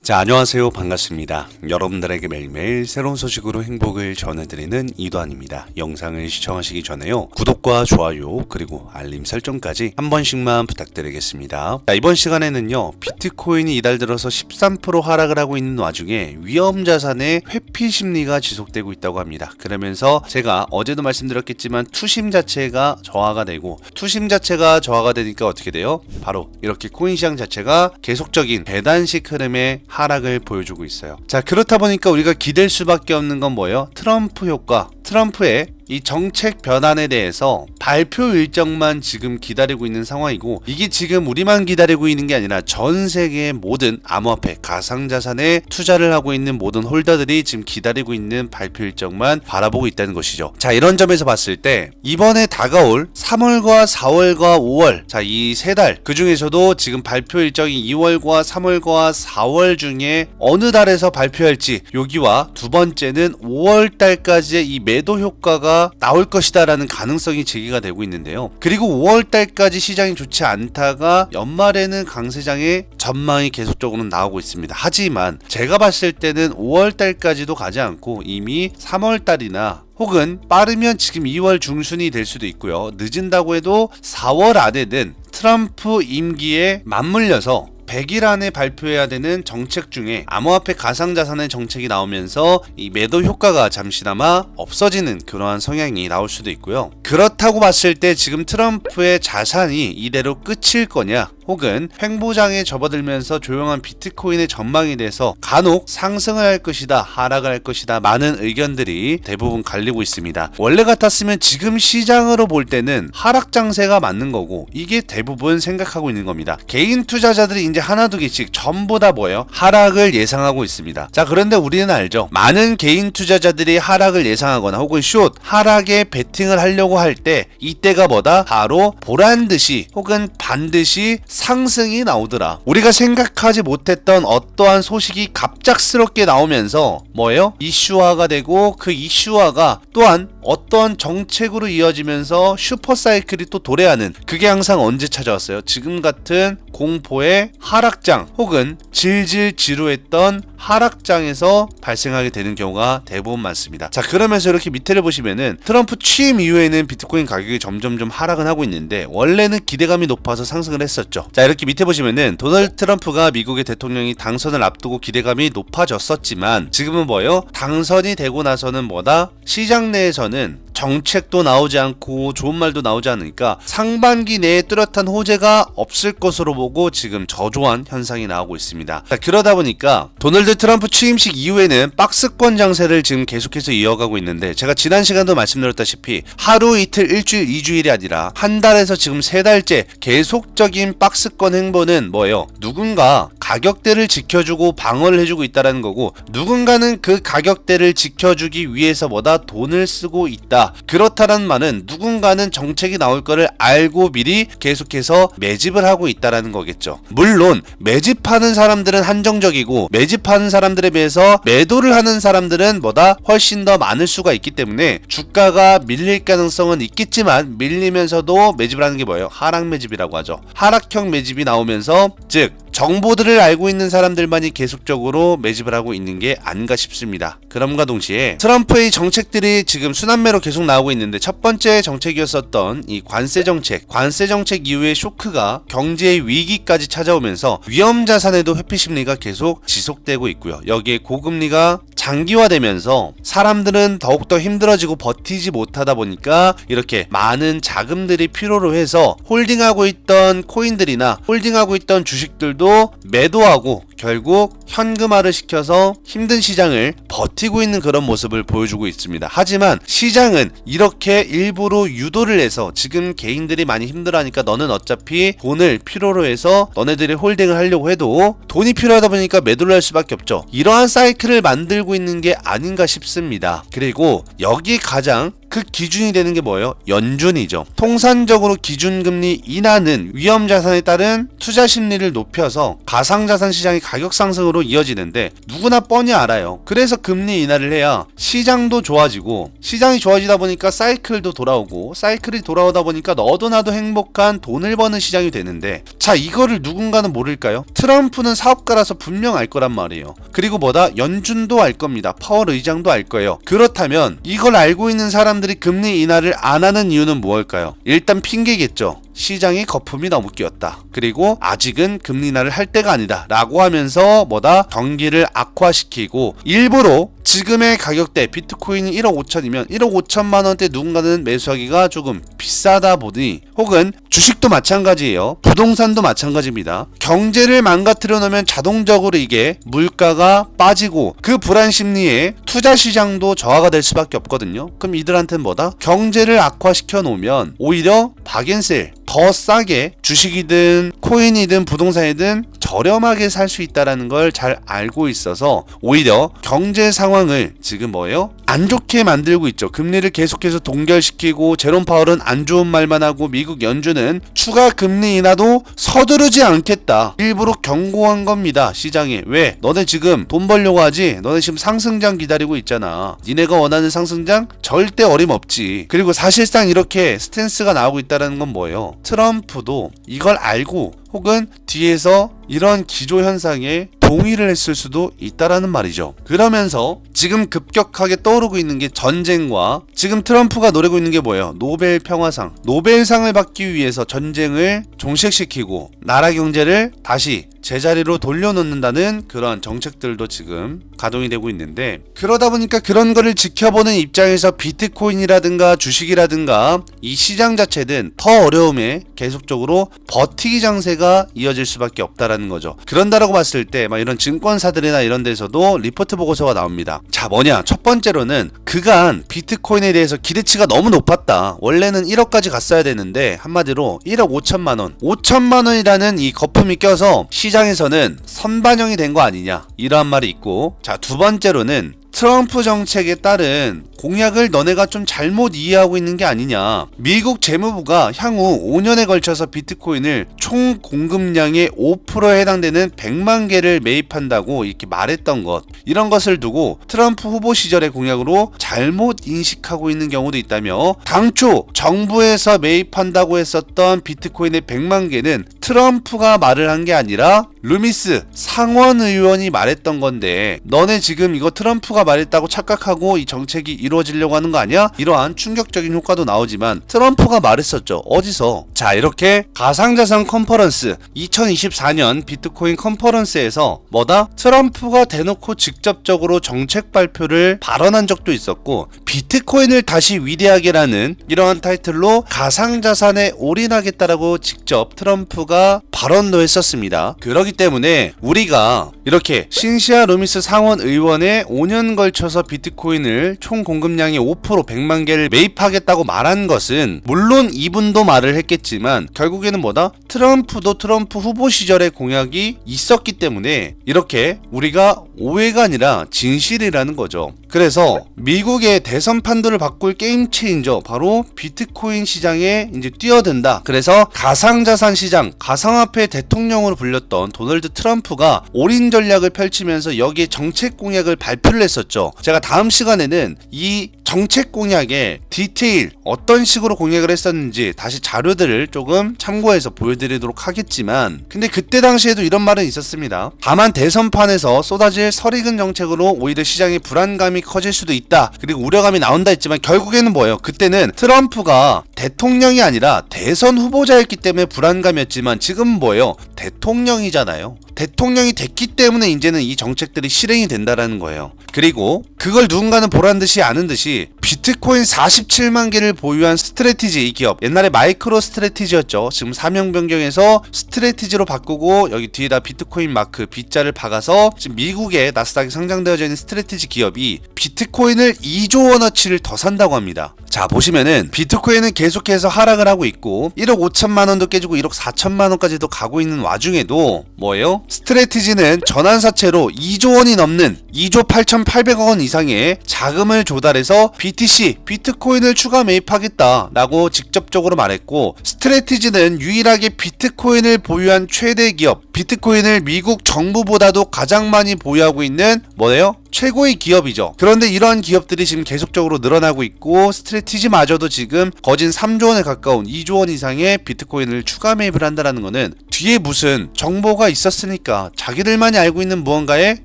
자, 안녕하세요. 반갑습니다. 여러분들에게 매일매일 새로운 소식으로 행복을 전해드리는 이도환입니다. 영상을 시청하시기 전에요, 구독과 좋아요 그리고 알림 설정까지 한 번씩만 부탁드리겠습니다. 자, 이번 시간에는요, 비트코인이 이달 들어서 13% 하락을 하고 있는 와중에 위험자산의 회피 심리가 지속되고 있다고 합니다. 그러면서 제가 어제도 말씀드렸겠지만 투심 자체가 저하가 되고, 투심 자체가 저하가 되니까 어떻게 돼요? 바로 이렇게 코인 시장 자체가 계속적인 배단식 흐름의 하락을 보여주고 있어요. 자, 그렇다 보니까 우리가 기댈 수밖에 없는 건 뭐예요? 트럼프 효과, 트럼프의 이 정책 변환에 대해서 발표 일정만 지금 기다리고 있는 상황이고, 이게 지금 우리만 기다리고 있는 게 아니라 전 세계의 모든 암호화폐, 가상자산에 투자를 하고 있는 모든 홀더들이 지금 기다리고 있는 발표 일정만 바라보고 있다는 것이죠. 자, 이런 점에서 봤을 때 이번에 다가올 3월과 4월과 5월, 자, 이 세 달, 그 중에서도 지금 발표 일정이 2월과 3월과 4월 중에 어느 달에서 발표할지, 여기와 두 번째는 5월 달까지의 이 매도 효과가 나올 것이다 라는 가능성이 제기가 되고 있는데요. 그리고 5월 달까지 시장이 좋지 않다가 연말에는 강세장의 전망이 계속적으로 나오고 있습니다. 하지만 제가 봤을 때는 5월 달까지도 가지 않고 이미 3월 달이나 혹은 빠르면 지금 2월 중순이 될 수도 있고요, 늦은다고 해도 4월 안에는 트럼프 임기에 맞물려서 100일 안에 발표해야 되는 정책 중에 암호화폐 가상자산의 정책이 나오면서 이 매도 효과가 잠시나마 없어지는 그러한 성향이 나올 수도 있고요. 그렇다고 봤을 때 지금 트럼프의 자산이 이대로 끝일 거냐, 혹은 횡보장에 접어들면서 조용한 비트코인의 전망에 대해서 간혹 상승을 할 것이다, 하락을 할 것이다, 많은 의견들이 대부분 갈리고 있습니다. 원래 같았으면 지금 시장으로 볼 때는 하락 장세가 맞는 거고, 이게 대부분 생각하고 있는 겁니다. 개인 투자자들이 이제 하나 두 개씩 전부 다 뭐예요? 하락을 예상하고 있습니다. 자, 그런데 우리는 알죠. 많은 개인 투자자들이 하락을 예상하거나 혹은 숏, 하락에 베팅을 하려고 할 때 이때가 뭐다? 바로 보란듯이 혹은 반드시 상승이 나오더라. 우리가 생각하지 못했던 어떠한 소식이 갑작스럽게 나오면서 뭐예요? 이슈화가 되고, 그 이슈화가 또한 어떠한 정책으로 이어지면서 슈퍼사이클이 또 도래하는, 그게 항상 언제 찾아왔어요? 지금 같은 공포의 하락장 혹은 질질 지루했던 하락장에서 발생하게 되는 경우가 대부분 많습니다. 자, 그러면서 이렇게 밑에를 보시면은 트럼프 취임 이후에는 비트코인 가격이 점점점 하락은 하고 있는데, 원래는 기대감이 높아서 상승을 했었죠. 자, 이렇게 밑에 보시면은 도널드 트럼프가 미국의 대통령이 당선을 앞두고 기대감이 높아졌었지만, 지금은 뭐예요? 당선이 되고 나서는 뭐다? 시장 내에서는 정책도 나오지 않고 좋은 말도 나오지 않으니까 상반기 내에 뚜렷한 호재가 없을 것으로 보고 지금 저조한 현상이 나오고 있습니다. 자, 그러다 보니까 도널드 트럼프 취임식 이후에는 박스권 장세를 지금 계속해서 이어가고 있는데, 제가 지난 시간도 말씀드렸다시피 하루 이틀 일주일 2주일이 아니라 한 달에서 지금 세 달째 계속적인 박스권 행보는 뭐예요? 누군가 가격대를 지켜주고 방어를 해주고 있다는 거고, 누군가는 그 가격대를 지켜주기 위해서 뭐다? 돈을 쓰고 있다. 그렇다는 말은 누군가는 정책이 나올 거를 알고 미리 계속해서 매집을 하고 있다라는 거겠죠. 물론 매집하는 사람들은 한정적이고, 매집하는 사람들에 비해서 매도를 하는 사람들은 뭐다? 훨씬 더 많을 수가 있기 때문에 주가가 밀릴 가능성은 있겠지만, 밀리면서도 매집을 하는 게 뭐예요? 하락 매집이라고 하죠. 하락형 매집이 나오면서, 즉 정보들을 알고 있는 사람들만이 계속적으로 매집을 하고 있는 게 아닌가 싶습니다. 그럼과 동시에 트럼프의 정책들이 지금 순환매로 계속 나오고 있는데, 첫 번째 정책이었었던 이 관세 정책 이후의 쇼크가 경제의 위기까지 찾아오면서 위험자산에도 회피 심리가 계속 지속되고 있고요. 여기에 고금리가 장기화되면서 사람들은 더욱더 힘들어지고 버티지 못하다 보니까 이렇게 많은 자금들이 필요로 해서 홀딩하고 있던 코인들이나 홀딩하고 있던 주식들도 매도하고 결국 현금화를 시켜서 힘든 시장을 버티고 있는 그런 모습을 보여주고 있습니다. 하지만 시장은 이렇게 일부러 유도를 해서, 지금 개인들이 많이 힘들어하니까 너는 어차피 돈을 필요로 해서 너네들이 홀딩을 하려고 해도 돈이 필요하다 보니까 매도를 할 수밖에 없죠. 이러한 사이클을 만들고 있는 게 아닌가 싶습니다. 그리고 여기 가장 그 기준이 되는 게 뭐예요? 연준이죠. 통산적으로 기준금리 인하는 위험자산에 따른 투자 심리를 높여서 가상자산 시장의 가격 상승으로 이어지는데 누구나 뻔히 알아요. 그래서 금리 인하를 해야 시장도 좋아지고, 시장이 좋아지다 보니까 사이클도 돌아오고, 사이클이 돌아오다 보니까 너도 나도 행복한 돈을 버는 시장이 되는데, 자, 이거를 누군가는 모를까요? 트럼프는 사업가라서 분명 알 거란 말이에요. 그리고 뭐다? 연준도 알 겁니다. 파월 의장도 알 거예요. 그렇다면 이걸 알고 있는 사람들이 금리 인하를 안 하는 이유는 무엇일까요? 일단 핑계겠죠. 시장에 거품이 너무 끼었다. 그리고 아직은 금리 인하를 할 때가 아니다 라고 하면서 뭐다? 경기를 악화시키고, 일부러 지금의 가격대 비트코인이 1억 5천이면 1억 5천만 원대 누군가는 매수하기가 조금 비싸다 보니, 혹은 주식도 마찬가지예요. 부동산도 마찬가지입니다. 경제를 망가뜨려 놓으면 자동적으로 이게 물가가 빠지고 그 불안 심리에 투자 시장도 저하가 될 수밖에 없거든요. 그럼 이들한테는 뭐다? 경제를 악화시켜 놓으면 오히려 박앤셀 더 싸게 주식이든 코인이든 부동산이든 저렴하게 살 수 있다는 걸 잘 알고 있어서 오히려 경제 상황을 지금 뭐예요? 안 좋게 만들고 있죠. 금리를 계속해서 동결시키고, 제롬 파월은 안 좋은 말만 하고, 미국 연준은 추가 금리 인하도 서두르지 않겠다. 일부러 경고한 겁니다. 시장에. 왜? 너네 지금 돈 벌려고 하지? 너네 지금 상승장 기다리고 있잖아. 니네가 원하는 상승장 절대 어림없지. 그리고 사실상 이렇게 스탠스가 나오고 있다는 건 뭐예요? 트럼프도 이걸 알고 혹은 뒤에서 이런 기조현상에 동의를 했을 수도 있다라는 말이죠. 그러면서 지금 급격하게 떠오르고 있는 게 전쟁과, 지금 트럼프가 노리고 있는 게 뭐예요? 노벨 평화상. 노벨상을 받기 위해서 전쟁을 종식시키고 나라 경제를 다시 제자리로 돌려놓는다는 그런 정책들도 지금 가동이 되고 있는데, 그러다 보니까 그런 거를 지켜보는 입장에서 비트코인이라든가 주식이라든가 이 시장 자체는 더 어려움에 계속적으로 버티기 장세가 이어질 수밖에 없다라는 거죠. 그런다라고 봤을 때 막 이런 증권사들이나 이런 데서도 리포트 보고서가 나옵니다. 자, 뭐냐? 첫 번째로는 그간 비트코인에 대해서 기대치가 너무 높았다. 원래는 1억까지 갔어야 되는데 한마디로 1억 5천만 원, 5천만 원이라는 이 거품이 껴서 시장에서는 선반영이 된 거 아니냐, 이러한 말이 있고, 자, 두 번째로는 트럼프 정책에 따른 공약을 너네가 좀 잘못 이해하고 있는 게 아니냐. 미국 재무부가 향후 5년에 걸쳐서 비트코인을 총 공급량의 5%에 해당되는 100만 개를 매입한다고 이렇게 말했던 것, 이런 것을 두고 트럼프 후보 시절의 공약으로 잘못 인식하고 있는 경우도 있다며, 당초 정부에서 매입한다고 했었던 비트코인의 100만 개는 트럼프가 말을 한 게 아니라 루미스 상원 의원이 말했던 건데, 너네 지금 이거 트럼프가 말했다고 착각하고 이 정책이 이루어지려고 하는 거 아니야? 이러한 충격적인 효과도 나오지만 트럼프가 말했었죠. 어디서? 자, 이렇게 가상자산 컨퍼런스 2024년 비트코인 컨퍼런스에서 뭐다? 트럼프가 대놓고 직접적으로 정책 발표를 발언한 적도 있었고, 비트코인을 다시 위대하게라는 이러한 타이틀로 가상자산에 올인하겠다라고 직접 트럼프가 발언도 했었습니다. 그렇기 때문에 우리가 이렇게 신시아 루미스 상원 의원의 5년 걸쳐서 비트코인을 총 공급량의 5% 100만 개를 매입하겠다고 말한 것은, 물론 이분도 말을 했겠지만 결국에는 뭐다? 트럼프도 트럼프 후보 시절의 공약이 있었기 때문에 이렇게 우리가 오해가 아니라 진실이라는 거죠. 그래서 미국의 대선 판도를 바꿀 게임 체인저, 바로 비트코인 시장에 이제 뛰어든다. 그래서 가상자산 시장, 가상화폐 대통령으로 불렸던 도널드 트럼프가 올인 전략을 펼치면서 여기에 정책 공약을 발표를 했었죠. 제가 다음 시간에는 이 정책 공약의 디테일, 어떤 식으로 공약을 했었는지 다시 자료들을 조금 참고해서 보여드리도록 하겠지만, 근데 그때 당시에도 이런 말은 있었습니다. 다만 대선판에서 쏟아질 설익은 정책으로 오히려 시장의 불안감이 커질 수도 있다, 그리고 우려감이 나온다 했지만 결국에는 뭐예요? 그때는 트럼프가 대통령이 아니라 대선 후보자였기 때문에 불안감이었지만 지금은 뭐예요? 대통령이잖아요. 대통령이 됐기 때문에 이제는 이 정책들이 실행이 된다라는 거예요. 그리고 그걸 누군가는 보란 듯이 아는 듯이 비트코인 47만 개를 보유한 스트래티지, 이 기업 옛날에 마이크로 스트래티지였죠. 지금 사명 변경해서 스트래티지로 바꾸고 여기 뒤에다 비트코인 마크 B자를 박아서 지금 미국의 나스닥에 상장되어져 있는 스트래티지 기업이 비트코인을 2조 원어치를 더 산다고 합니다. 자, 보시면은 비트코인은 계속해서 하락을 하고 있고 1억 5천만 원도 깨지고 1억 4천만 원까지도 가고 있는 와중에도 뭐예요? 스트래티지는 전환사채로 2조 원이 넘는 2조 8,800억 원 이상의 자금을 조달해서 BTC, 비트코인을 추가 매입하겠다라고 직접적으로 말했고, 스트래티지는 유일하게 비트코인을 보유한 최대 기업, 비트코인을 미국 정부보다도 가장 많이 보유하고 있는 뭐예요? 최고의 기업이죠. 그런데 이러한 기업들이 지금 계속적으로 늘어나고 있고, 스트래티지마저도 지금 거진 3조 원에 가까운 2조 원 이상의 비트코인을 추가 매입을 한다는 거는 뒤에 무슨 정보가 있었으니까, 자기들만이 알고 있는 무언가에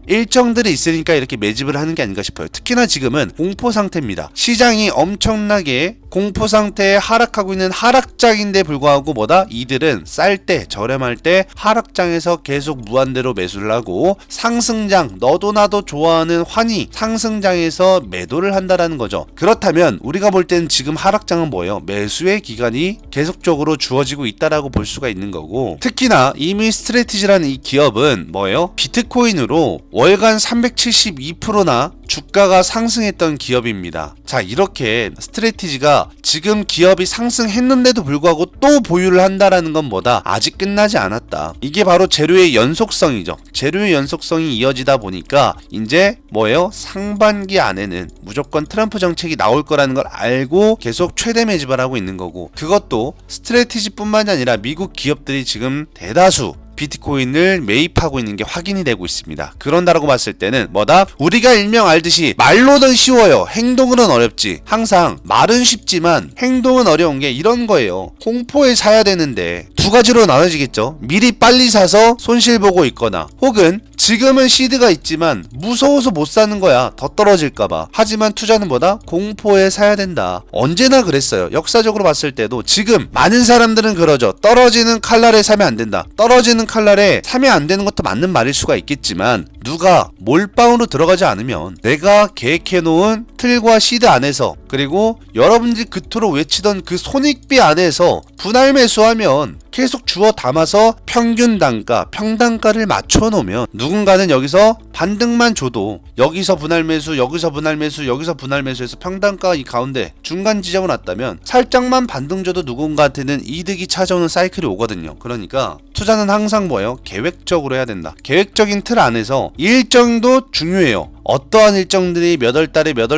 일정들이 있으니까 이렇게 매집을 하는 게 아닌가 싶어요. 특히나 지금은 공포 상태입니다. 시장이 엄청나게 공포 상태에 하락하고 있는 하락장인데 불구하고 이들은 쌀 때, 저렴할 때 하락장에서 계속 무한대로 매수를 하고, 상승장, 너도 나도 좋아하는 환희 상승장에서 매도를 한다라는 거죠. 그렇다면 우리가 볼 때는 지금 하락장은 뭐예요? 매수의 기간이 계속적으로 주어지고 있다라고 볼 수가 있는 거고, 특히나 이미 스트래티지라는 이 기업은 뭐예요? 비트코인으로 월간 372%나 주가가 상승했던 기업입니다. 자, 이렇게 스트래티지가 지금 기업이 상승했는데도 불구하고 또 보유를 한다라는 건 뭐다? 아직 끝나지 않았다. 이게 바로 재료의 연속성이죠. 재료의 연속성이 이어지다 보니까 이제 뭐예요? 상반기 안에는 무조건 트럼프 정책이 나올 거라는 걸 알고 계속 최대 매집을 하고 있는 거고, 그것도 스트래티지뿐만이 아니라 미국 기업들이 지금 대다수 비트코인을 매입하고 있는 게 확인이 되고 있습니다. 그런다라고 봤을 때는 우리가 일명 알듯이 말로는 쉬워요, 행동으로는 어렵지. 항상 말은 쉽지만 행동은 어려운 게 이런 거예요. 공포에 사야 되는데 두 가지로 나눠지겠죠. 미리 빨리 사서 손실 보고 있거나, 혹은 지금은 시드가 있지만 무서워서 못 사는 거야, 더 떨어질까봐. 하지만 투자는 공포에 사야 된다. 언제나 그랬어요. 역사적으로 봤을 때도 지금 많은 사람들은 그러죠. 떨어지는 칼날에 사면 안 된다. 떨어지는 칼날에 사면 안 되는 것도 맞는 말일 수가 있겠지만, 누가 몰빵으로 들어가지 않으면 내가 계획해놓은 틀과 시드 안에서, 그리고 여러분들이 그토록 외치던 그 손익비 안에서 분할 매수하면 계속 주워 담아서 평균 단가, 평단가를 맞춰놓으면 누군가는 여기서 반등만 줘도 여기서 분할 매수, 여기서 분할 매수, 여기서 분할 매수해서 평단가 이 가운데 중간 지점을 놨다면 살짝만 반등 줘도 누군가한테는 이득이 찾아오는 사이클이 오거든요. 그러니까 투자는 항상 뭐예요? 계획적으로 해야 된다. 계획적인 틀 안에서 일정도 중요해요. 어떠한 일정들이 몇 월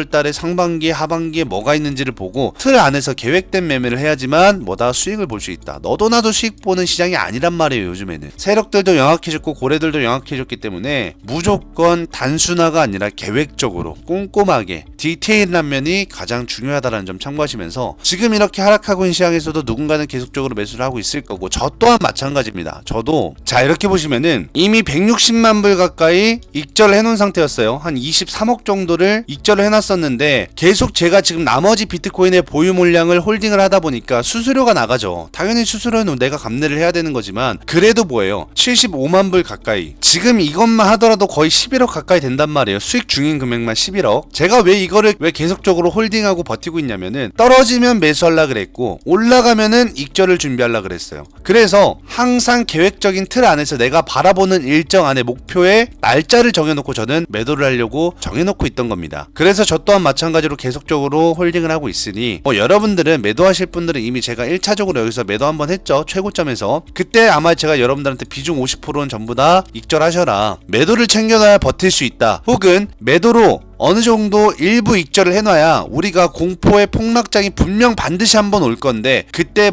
달에 상반기에 하반기에 뭐가 있는지를 보고 틀 안에서 계획된 매매를 해야지만 수익을 볼 수 있다. 너도 나도 수익 보는 시장이 아니란 말이에요. 요즘에는 세력들도 영악해졌고 고래들도 영악해졌기 때문에 무조건 단순화가 아니라 계획적으로 꼼꼼하게 디테일한 면이 가장 중요하다는 점 참고하시면서, 지금 이렇게 하락하고 있는 시장에서도 누군가는 계속적으로 매수를 하고 있을 거고, 저 또한 마찬가지입니다. 저도 자, 이렇게 보시면은 이미 160만 불 가까이 익절을 해놓은 상태였어요. 한 23억 정도를 익절을 해놨었는데, 계속 제가 지금 나머지 비트코인의 보유 물량을 홀딩을 하다 보니까 수수료가 나가죠. 당연히 수수료는 내가 감내를 해야 되는 거지만, 그래도 75만 불 가까이, 지금 이것만 하더라도 거의 11억 가까이 된단 말이에요. 수익 중인 금액만 11억. 제가 왜 이거를 계속적으로 홀딩하고 버티고 있냐면은, 떨어지면 매수하려 그랬고 올라가면은 익절을 준비하려 그랬어요. 그래서 항상 계획적인 틀 안에서 내가 바라보는 일정 안에 목표의 날짜를 정해놓고 저는 매도를 하려고 정해놓고 있던 겁니다. 그래서 저 또한 마찬가지로 계속적으로 홀딩을 하고 있으니, 여러분들은 매도하실 분들은 이미 제가 1차적으로 여기서 매도 한번 했죠. 최고점에서. 그때 아마 제가 여러분들한테 비중 50%는 전부 다 익절하셔라, 매도를 챙겨놔야 버틸 수 있다, 혹은 매도로 어느 정도 일부 익절을 해놔야 우리가 공포의 폭락장이 분명 반드시 한번 올 건데, 그때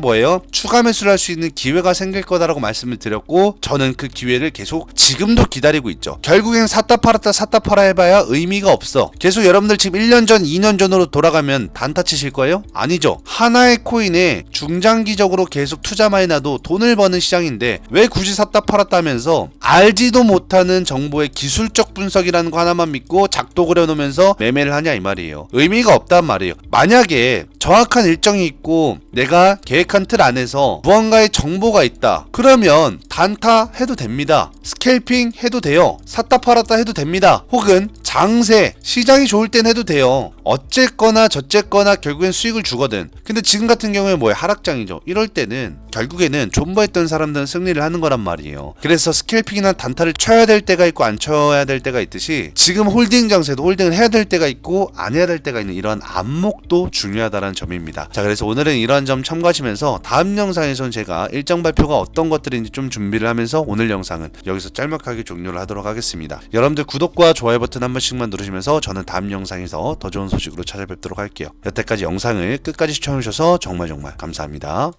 추가 매수를 할 수 있는 기회가 생길 거다라고 말씀을 드렸고, 저는 그 기회를 계속 지금도 기다리고 있죠. 결국엔 샀다 팔았다 샀다 팔아 해봐야 의미가 없어. 계속 여러분들 지금 1년 전 2년 전으로 돌아가면 단타 치실 거예요? 아니죠. 하나의 코인에 중장기적으로 계속 투자 많이 나도 돈을 버는 시장인데, 왜 굳이 샀다 팔았다 하면서 알지도 못하는 정보의 기술적 분석이라는 거 하나만 믿고 작독을 해놓으면서 매매를 하냐 이 말이에요. 의미가 없단 말이에요. 만약에 정확한 일정이 있고 내가 계획한 틀 안에서 무언가의 정보가 있다, 그러면 단타 해도 됩니다. 스캘핑 해도 돼요. 샀다 팔았다 해도 됩니다. 혹은 장세, 시장이 좋을 땐 해도 돼요. 어쨌거나 저쨌거나 결국엔 수익을 주거든. 근데 지금 같은 경우에 하락장이죠. 이럴 때는 결국에는 존버했던 사람들은 승리를 하는 거란 말이에요. 그래서 스캘핑이나 단타를 쳐야 될 때가 있고 안 쳐야 될 때가 있듯이, 지금 홀딩 장세도 홀딩을 해야 될 때가 있고 안 해야 될 때가 있는 이런 안목도 중요하다는 점입니다. 자, 그래서 오늘은 이러한 점 참고하시면서 다음 영상에선 제가 일정 발표가 어떤 것들인지 좀 준비를 하면서 오늘 영상은 여기서 짤막하게 종료를 하도록 하겠습니다. 여러분들 구독과 좋아요 버튼 한 번씩만 누르시면서 저는 다음 영상에서 더 좋은 소식으로 찾아뵙도록 할게요. 여태까지 영상을 끝까지 시청해주셔서 정말 감사합니다.